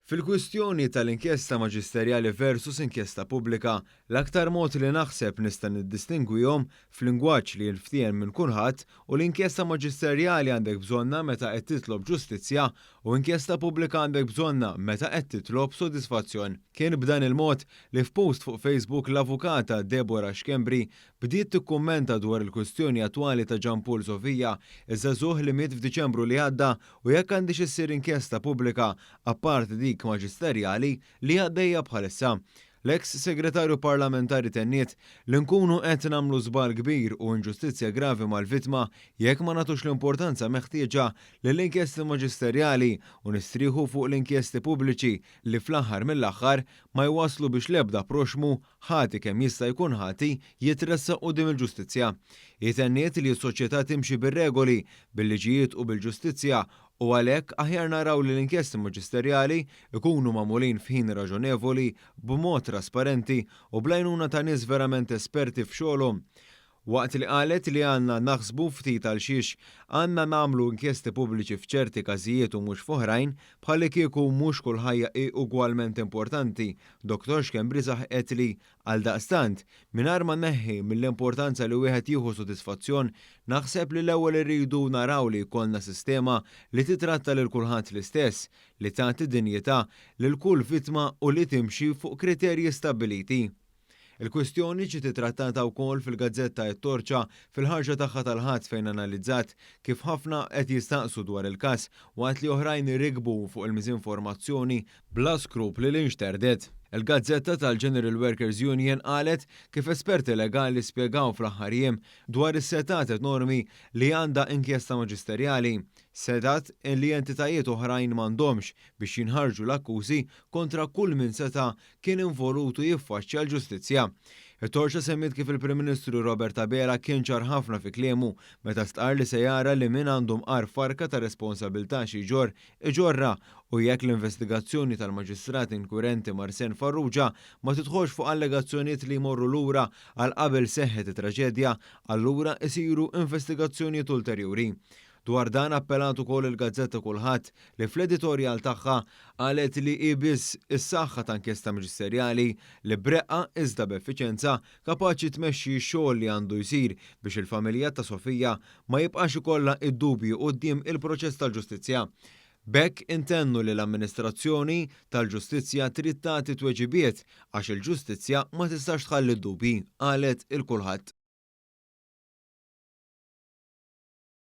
Fil-kwistjoni tal-inkjesta maġisterjali versus inkjesta pubblika, l-aktar mod li naħseb nista' niddistingwihom f'lingwaġġ li jinftiem minn kulħadd u l-inkjesta maġisterjali għandek bżonna meta qed titlob ġustizzja u inkjesta pubblika għandek bżonna meta qed titlob sodisfazzjon. Kien b'dan il-mod li f'post fuq Facebook l-avukata Deborah Xkembri bdiet tikkummenta dwar il-kwistjoni attwali ta' Ġampol Sofija iż-żagħżugħ li miet f'Diċembru li għadda u jekk għandix issir inkjesta pubblika apparti dik maġisterjali li għaddejja bħalissa. L-eks segretarju parlamentari tenniet li nkunu qed nagħmlu żball kbir u inġustizzja gravi mal-vittma jekk ma nagħtux l-importanza meħtieġa lill-inkjesti maġisterjali u nistrieħu fuq l-inkjesti pubbliċi li fl-aħħar mill-aħħar ma jwasslu biex l-ebda proxmu ħati kemm jista' jkun ħati jitressaq quddiem il-ġustizzja. Jitenniet li s-soċjetà timxi bir-regoli, bil-liġijiet u bil-ġustizzja u għalhekk aħjar naraw li l-inkjesti maġisterjali ikunu magħmulin f'ħin raġonevoli, b'mod trasparenti u bl-għajnuna ta' nies verament esperti f'xogħolhom. Waqt li qalet li għandna naħsbu ftit għal xiex għandna nagħmlu inkjesti pubbliċi f'ċerti każijiet u mhux f'oħrajn bħalli kieku mhux kull ħajja hi ugwalment importanti. Dr. Xkembri saħqet li għaldaqstant mingħajr ma nneħħi mill-importanza li wieħed jieħu sodisfazzjon naħseb li l-ewwel irridu naraw li jkollna sistema li titratta lil kulħadd l-istess, li tagħti dinjità lil kull vittma u li timxi fuq kriterji stabbiliti. Il-kwistjoni ġiet trattata wkoll fil-Gazzetta t-Torċa fil-ħarġa tagħha tal-ħadd fejn analizzat kif ħafna qed jistaqsu dwar il-każ waqt li oħrajn irrikbu fuq il-miżinformazzjoni bla skrupli li nxterdet. Il-Gazzetta tal-General Workers Union qalet kif esperti legali spjegaw fl-aħħar jiem dwar is-setat enormi li għandha inkjesta maġisterjali, setat li entitajiet oħrajn m'għandhomx biex jinħarġu l-akkużi kontra kull min seta' kien involutu jiffaċċja l-ġustizzja. It-Torċa semmit kif il-Prim Ministru Robert Abela kien ċar ħafna fi kliemu meta stqar li se jara li min għandhom qar farka ta' responsabilità xi jġorr iġorra u jekk l-investigazzjoni tal-maġistrat inkurenti Marsen Farrugia ma tidħolx fuq allegazzjonijiet li jmorru lura għal qabel seħħet it-traġedja, allura isiru investigazzjonijiet ulterjuri. Dwar dan appellat ukoll il-Gazzetta kulħadd li fl-editorjal tagħha qalet li hi biss is-saħħa ta' inkjesta maġisterjali li breqqa iżda b'effiċjenza kapaċi tmexxi x-xogħol li għandu jsir biex il-familja ta' Sofija ma jibqax ikollha id-dubju quddiem il-proċess tal-ġustizzja. B'hekk intennu li l-amministrazzjoni tal-ġustizzja trid tagħti tweġibiet għax il-ġustizzja ma tistax tħalli d-dubji, qalet il-kulħadd.